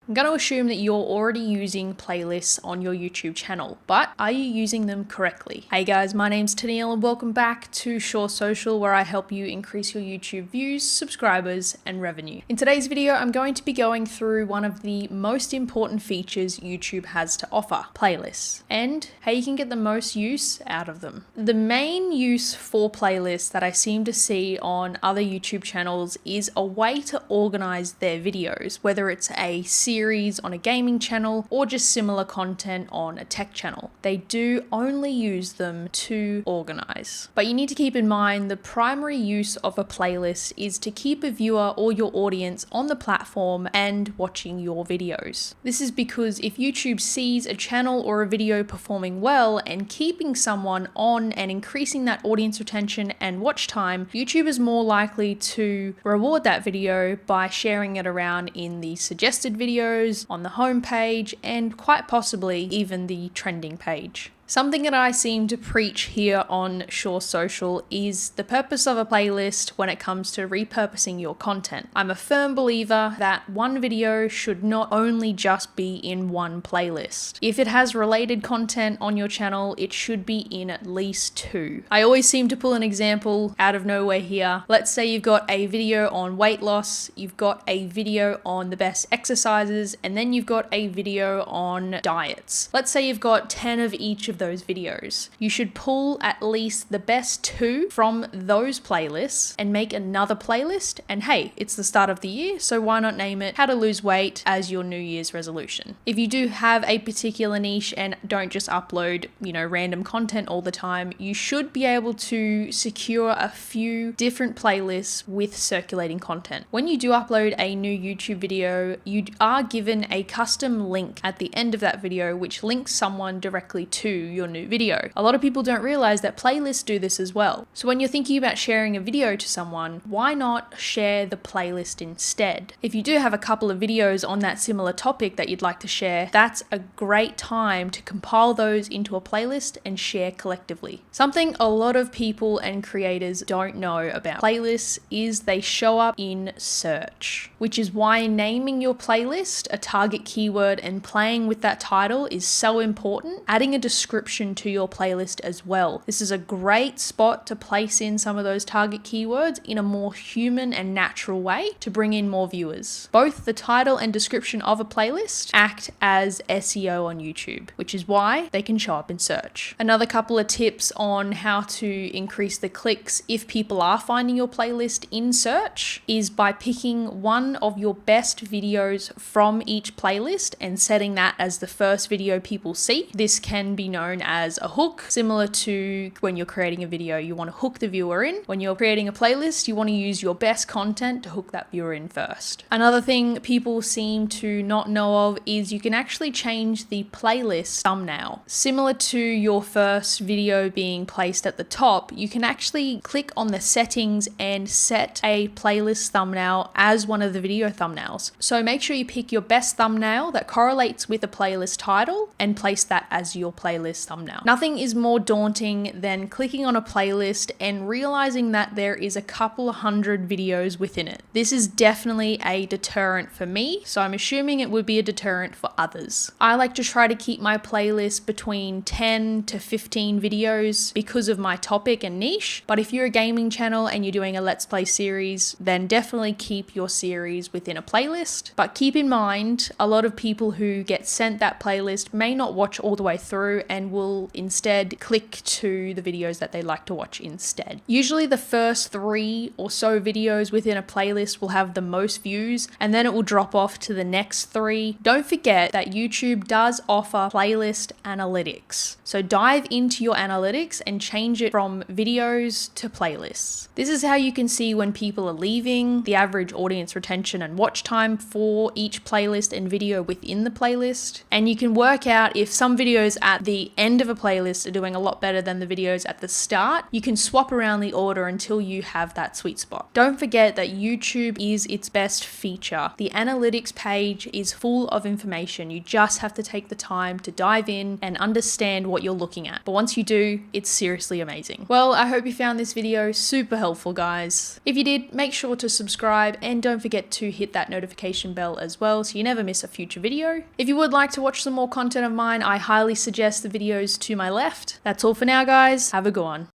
I'm going to assume that you're already using playlists on your YouTube channel, but are you using them correctly? Hey guys, my name's Tennille and welcome back to Sure Social, where I help you increase your YouTube views, subscribers, and revenue. In today's video, I'm going to be going through one of the most important features YouTube has to offer, playlists, and how you can get the most use out of them. The main use for playlists that I seem to see on other YouTube channels is a way to organize their videos, whether it's a series on a gaming channel or just similar content on a tech channel. They do only use them to organize. But you need to keep in mind the primary use of a playlist is to keep a viewer or your audience on the platform and watching your videos. This is because if YouTube sees a channel or a video performing well and keeping someone on and increasing that audience retention and watch time, YouTube is more likely to reward that video by sharing it around in the suggested videos, on the home page, and quite possibly even the trending page. Something that I seem to preach here on Sure Social is the purpose of a playlist when it comes to repurposing your content. I'm a firm believer that one video should not only just be in one playlist. If it has related content on your channel, it should be in at least two. I always seem to pull an example out of nowhere here. Let's say you've got a video on weight loss, you've got a video on the best exercises, and then you've got a video on diets. Let's say you've got 10 of each of those videos. You should pull at least the best two from those playlists and make another playlist. And hey, it's the start of the year, so why not name it How to Lose Weight as your New Year's resolution? If you do have a particular niche and don't just upload, random content all the time, you should be able to secure a few different playlists with circulating content. When you do upload a new YouTube video, you are given a custom link at the end of that video, which links someone directly to your new video. A lot of people don't realize that playlists do this as well. So when you're thinking about sharing a video to someone, why not share the playlist instead? If you do have a couple of videos on that similar topic that you'd like to share, that's a great time to compile those into a playlist and share collectively. Something a lot of people and creators don't know about playlists is they show up in search, which is why naming your playlist a target keyword and playing with that title is so important. Adding a description to your playlist as well. This is a great spot to place in some of those target keywords in a more human and natural way to bring in more viewers. Both the title and description of a playlist act as SEO on YouTube, which is why they can show up in search. Another couple of tips on how to increase the clicks if people are finding your playlist in search is by picking one of your best videos from each playlist and setting that as the first video people see. This can be known as a hook. Similar to when you're creating a video, you want to hook the viewer in. When you're creating a playlist, you want to use your best content to hook that viewer in first. Another thing people seem to not know of is you can actually change the playlist thumbnail. Similar to your first video being placed at the top, you can actually click on the settings and set a playlist thumbnail as one of the video thumbnails. So make sure you pick your best thumbnail that correlates with a playlist title and place that as your playlist thumbnail. Nothing is more daunting than clicking on a playlist and realizing that there is a couple of hundred videos within it. This is definitely a deterrent for me, so I'm assuming it would be a deterrent for others. I like to try to keep my playlist between 10 to 15 videos because of my topic and niche, but if you're a gaming channel and you're doing a Let's Play series, then definitely keep your series within a playlist. But keep in mind, a lot of people who get sent that playlist may not watch all the way through and will instead click to the videos that they like to watch instead. Usually the first 3 or so videos within a playlist will have the most views, and then it will drop off to the next 3. Don't forget that YouTube does offer playlist analytics. So dive into your analytics and change it from videos to playlists. This is how you can see when people are leaving, the average audience retention and watch time for each playlist and video within the playlist. And you can work out if some videos at the the end of a playlist are doing a lot better than the videos at the start, you can swap around the order until you have that sweet spot. Don't forget that YouTube is its best feature. The analytics page is full of information. You just have to take the time to dive in and understand what you're looking at. But once you do, it's seriously amazing. Well, I hope you found this video super helpful, guys. If you did, make sure to subscribe and don't forget to hit that notification bell as well so you never miss a future video. If you would like to watch some more content of mine, I highly suggest the videos to my left. That's all for now, guys. Have a good one.